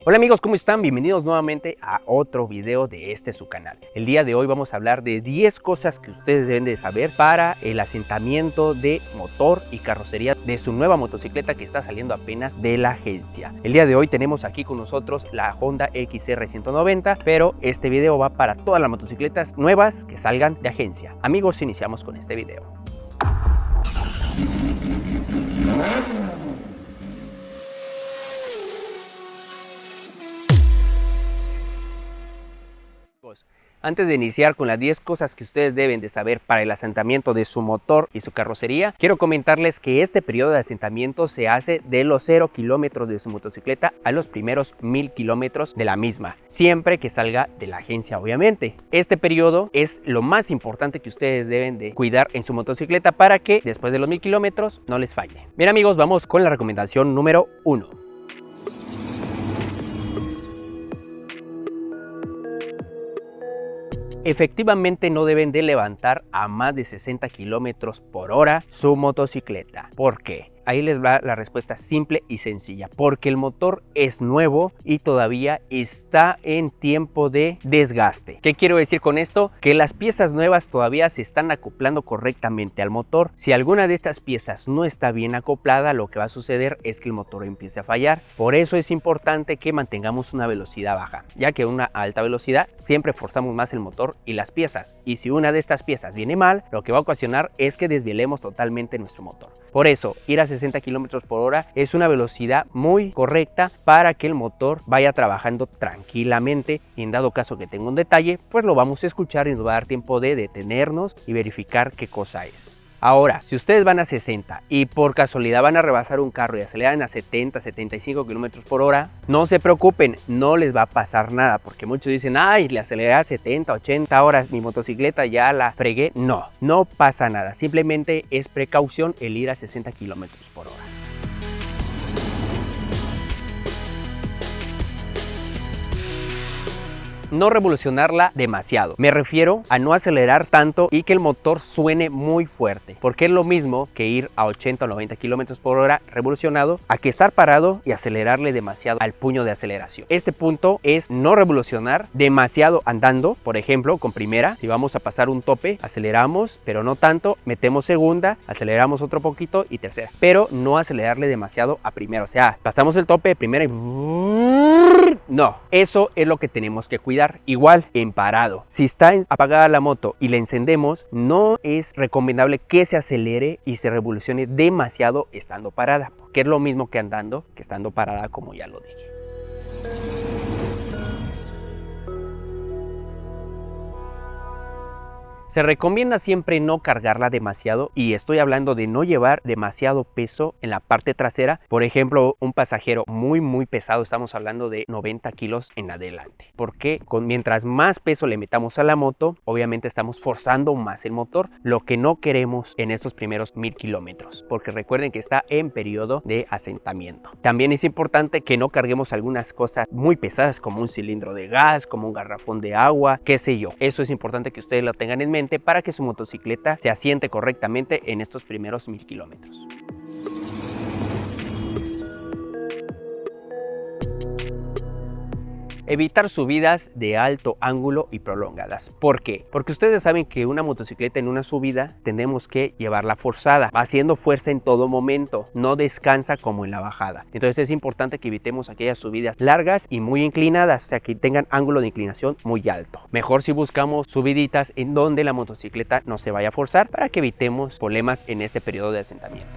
Hola amigos, ¿cómo están? Bienvenidos nuevamente a otro video de su canal. El día de hoy vamos a hablar de 10 cosas que ustedes deben de saber para el asentamiento de motor y carrocería de su nueva motocicleta que está saliendo apenas de la agencia. El día de hoy tenemos aquí con nosotros la Honda XR 190, pero este video va para todas las motocicletas nuevas que salgan de agencia. Amigos, iniciamos con este video. Antes de iniciar con las 10 cosas que ustedes deben de saber para el asentamiento de su motor y su carrocería, quiero comentarles que este periodo de asentamiento se hace de los 0 kilómetros de su motocicleta a los primeros 1000 kilómetros de la misma, siempre que salga de la agencia, obviamente. Este periodo es lo más importante que ustedes deben de cuidar en su motocicleta para que después de los 1000 kilómetros no les falle. Bien amigos, vamos con la recomendación número 1. Efectivamente no deben de levantar a más de 60 kilómetros por hora su motocicleta. ¿Por qué? Ahí les va la respuesta simple y sencilla, porque el motor es nuevo y todavía está en tiempo de desgaste. ¿Qué quiero decir con esto? Que las piezas nuevas todavía se están acoplando correctamente al motor. Si alguna de estas piezas no está bien acoplada, lo que va a suceder es que el motor empiece a fallar. Por eso es importante que mantengamos una velocidad baja, ya que a una alta velocidad siempre forzamos más el motor y las piezas. Y si una de estas piezas viene mal, lo que va a ocasionar es que desvielemos totalmente nuestro motor. Por eso, ir a 60 kilómetros por hora es una velocidad muy correcta para que el motor vaya trabajando tranquilamente. Y en dado caso que tenga un detalle, pues lo vamos a escuchar y nos va a dar tiempo de detenernos y verificar qué cosa es. Ahora, si ustedes van a 60 y por casualidad van a rebasar un carro y aceleran a 70, 75 kilómetros por hora, no se preocupen, no les va a pasar nada, porque muchos dicen, ay, le aceleré a 70, 80 horas, mi motocicleta ya la fregué. No, no pasa nada, simplemente es precaución el ir a 60 kilómetros por hora. No revolucionarla demasiado. Me refiero a no acelerar tanto y que el motor suene muy fuerte, porque es lo mismo que ir a 80 o 90 kilómetros por hora revolucionado a que estar parado y acelerarle demasiado al puño de aceleración. Este punto es no revolucionar demasiado andando. Por ejemplo, con primera, si vamos a pasar un tope, aceleramos, pero no tanto, metemos segunda, aceleramos otro poquito y tercera, pero no acelerarle demasiado a primera. O sea, pasamos el tope de primera y no, eso es lo que tenemos que cuidar. Igual en parado, si está apagada la moto y la encendemos, no es recomendable que se acelere y se revolucione demasiado estando parada, porque es lo mismo que andando que estando parada, como ya lo dije. Se recomienda siempre no cargarla demasiado, y estoy hablando de no llevar demasiado peso en la parte trasera. Por ejemplo, un pasajero muy pesado, estamos hablando de 90 kilos en adelante, porque mientras más peso le metamos a la moto, obviamente estamos forzando más el motor, lo que no queremos en estos primeros 1000 kilómetros, porque recuerden que está en periodo de asentamiento. También es importante que no carguemos algunas cosas muy pesadas, como un cilindro de gas, como un garrafón de agua, qué sé yo. Eso es importante que ustedes lo tengan en mente para que su motocicleta se asiente correctamente en estos primeros 1000 kilómetros. Evitar subidas de alto ángulo y prolongadas. ¿Por qué? Porque ustedes saben que una motocicleta en una subida tenemos que llevarla forzada, va haciendo fuerza en todo momento, no descansa como en la bajada. Entonces es importante que evitemos aquellas subidas largas y muy inclinadas, o sea, que tengan ángulo de inclinación muy alto. Mejor si buscamos subiditas en donde la motocicleta no se vaya a forzar, para que evitemos problemas en este periodo de asentamiento.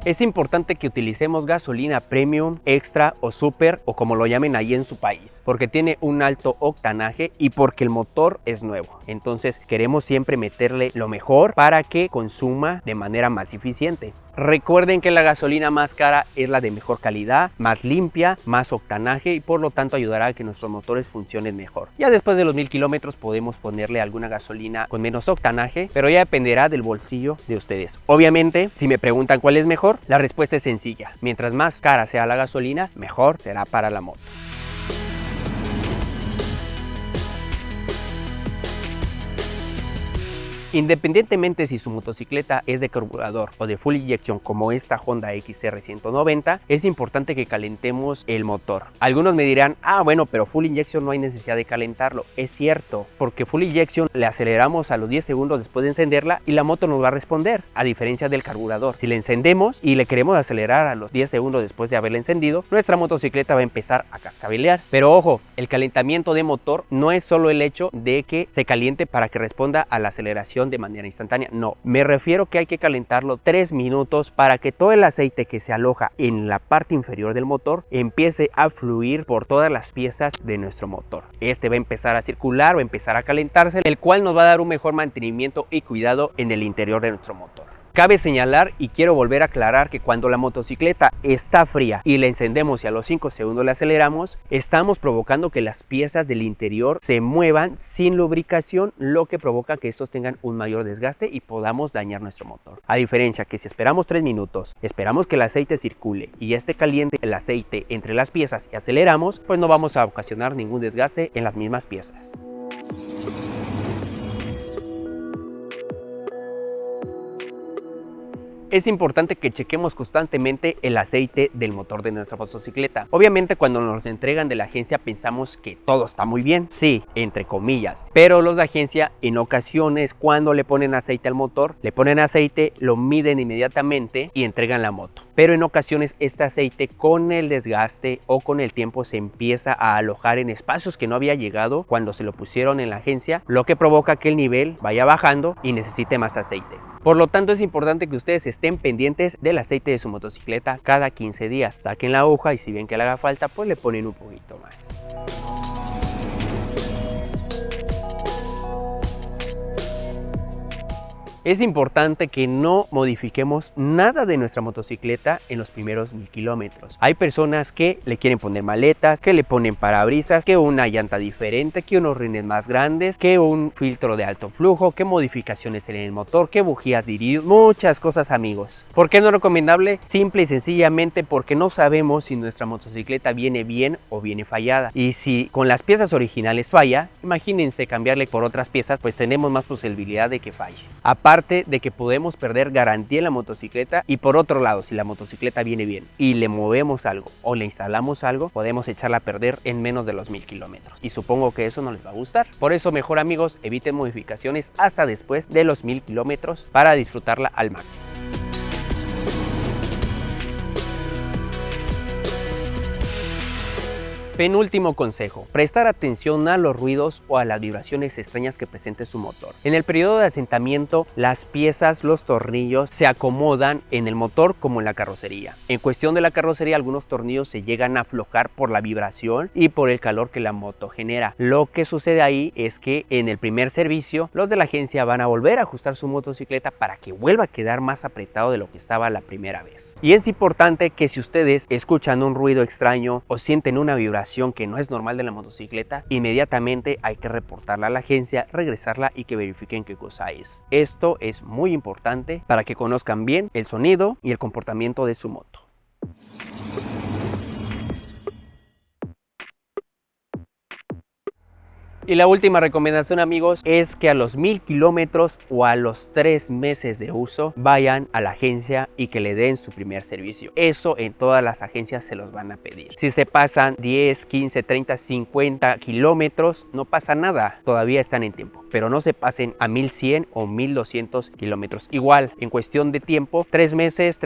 Es importante que utilicemos gasolina premium, extra o super, o como lo llamen ahí en su país, porque tiene un alto octanaje y porque el motor es nuevo. Entonces queremos siempre meterle lo mejor para que consuma de manera más eficiente. Recuerden que la gasolina más cara es la de mejor calidad, más limpia, más octanaje, y por lo tanto ayudará a que nuestros motores funcionen mejor. Ya después de los 1000 kilómetros podemos ponerle alguna gasolina con menos octanaje, pero ya dependerá del bolsillo de ustedes. Obviamente, si me preguntan cuál es mejor, la respuesta es sencilla. Mientras más cara sea la gasolina, mejor será para la moto. Independientemente si su motocicleta es de carburador o de full inyección como esta Honda XR 190, es importante que calentemos el motor. Algunos me dirán, bueno, pero full inyección no hay necesidad de calentarlo. Es cierto, porque full inyección le aceleramos a los 10 segundos después de encenderla y la moto nos va a responder, a diferencia del carburador. Si le encendemos y le queremos acelerar a los 10 segundos después de haberla encendido, nuestra motocicleta va a empezar a cascabelear. Pero ojo, el calentamiento de motor no es solo el hecho de que se caliente para que responda a la aceleración de manera instantánea. No, me refiero que hay que calentarlo 3 minutos para que todo el aceite que se aloja en la parte inferior del motor empiece a fluir por todas las piezas de nuestro motor. Este va a empezar a circular, va a empezar a calentarse, el cual nos va a dar un mejor mantenimiento y cuidado en el interior de nuestro motor. Cabe señalar y quiero volver a aclarar que cuando la motocicleta está fría y la encendemos y a los 5 segundos la aceleramos, estamos provocando que las piezas del interior se muevan sin lubricación, lo que provoca que estos tengan un mayor desgaste y podamos dañar nuestro motor. A diferencia que si esperamos 3 minutos, esperamos que el aceite circule y ya esté caliente el aceite entre las piezas y aceleramos, pues no vamos a ocasionar ningún desgaste en las mismas piezas. Es importante que chequemos constantemente el aceite del motor de nuestra motocicleta. Obviamente cuando nos entregan de la agencia pensamos que todo está muy bien, sí, entre comillas, pero los de agencia en ocasiones cuando le ponen aceite al motor, le ponen aceite, lo miden inmediatamente y entregan la moto. Pero en ocasiones este aceite con el desgaste o con el tiempo se empieza a alojar en espacios que no había llegado cuando se lo pusieron en la agencia, lo que provoca que el nivel vaya bajando y necesite más aceite. Por lo tanto, es importante que ustedes estén pendientes del aceite de su motocicleta cada 15 días. Saquen la aguja y si ven que le haga falta, pues le ponen un poquito más. Es importante que no modifiquemos nada de nuestra motocicleta en los primeros 1000 kilómetros. Hay personas que le quieren poner maletas, que le ponen parabrisas, que una llanta diferente, que unos rines más grandes, que un filtro de alto flujo, que modificaciones en el motor, que bujías dirigidas, muchas cosas, amigos. ¿Por qué no es recomendable? Simple y sencillamente porque no sabemos si nuestra motocicleta viene bien o viene fallada. Y si con las piezas originales falla, imagínense cambiarle por otras piezas, pues tenemos más posibilidad de que falle. Aparte de que podemos perder garantía en la motocicleta, y por otro lado, si la motocicleta viene bien y le movemos algo o le instalamos algo, podemos echarla a perder en menos de los 1000 kilómetros. Y supongo que eso no les va a gustar. Por eso mejor, amigos, eviten modificaciones hasta después de los 1000 kilómetros para disfrutarla al máximo. Penúltimo consejo, prestar atención a los ruidos o a las vibraciones extrañas que presente su motor. En el periodo de asentamiento, las piezas, los tornillos se acomodan en el motor como en la carrocería. En cuestión de la carrocería, algunos tornillos se llegan a aflojar por la vibración y por el calor que la moto genera. Lo que sucede ahí es que en el primer servicio, los de la agencia van a volver a ajustar su motocicleta para que vuelva a quedar más apretado de lo que estaba la primera vez. Y es importante que si ustedes escuchan un ruido extraño o sienten una vibración que no es normal de la motocicleta, inmediatamente hay que reportarla a la agencia, regresarla y que verifiquen qué cosa es. Esto es muy importante para que conozcan bien el sonido y el comportamiento de su moto. Y la última recomendación, amigos, es que a los 1000 kilómetros o a los 3 meses de uso vayan a la agencia y que le den su primer servicio. Eso en todas las agencias se los van a pedir. Si se pasan 10, 15, 30, 50 kilómetros, no pasa nada, todavía están en tiempo. Pero no se pasen a 1100 o 1200 kilómetros. Igual, en cuestión de tiempo, 3 meses,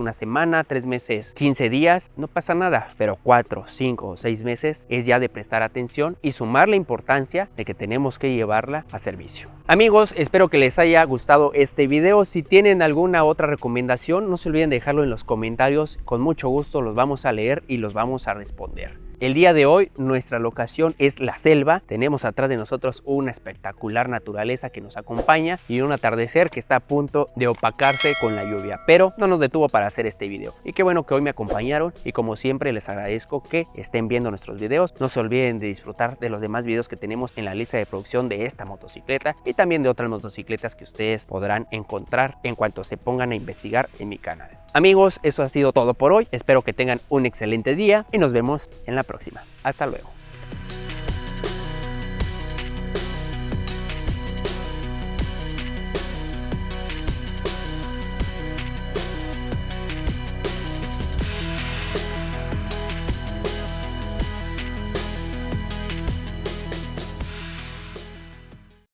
una semana, 3 meses, 15 días, no pasa nada. Pero 4, 5 o 6 meses es ya de prestar atención y sumar la importancia de que tenemos que llevarla a servicio. Amigos, espero que les haya gustado este video. Si tienen alguna otra recomendación, no se olviden de dejarlo en los comentarios. Con mucho gusto los vamos a leer y los vamos a responder. El día de hoy nuestra locación es la selva. Tenemos atrás de nosotros una espectacular naturaleza que nos acompaña y un atardecer que está a punto de opacarse con la lluvia, pero no nos detuvo para hacer este video. Y qué bueno que hoy me acompañaron y como siempre les agradezco que estén viendo nuestros videos. No se olviden de disfrutar de los demás videos que tenemos en la lista de producción de esta motocicleta y también de otras motocicletas que ustedes podrán encontrar en cuanto se pongan a investigar en mi canal. Amigos, eso ha sido todo por hoy. Espero que tengan un excelente día y nos vemos en la próxima. Hasta luego.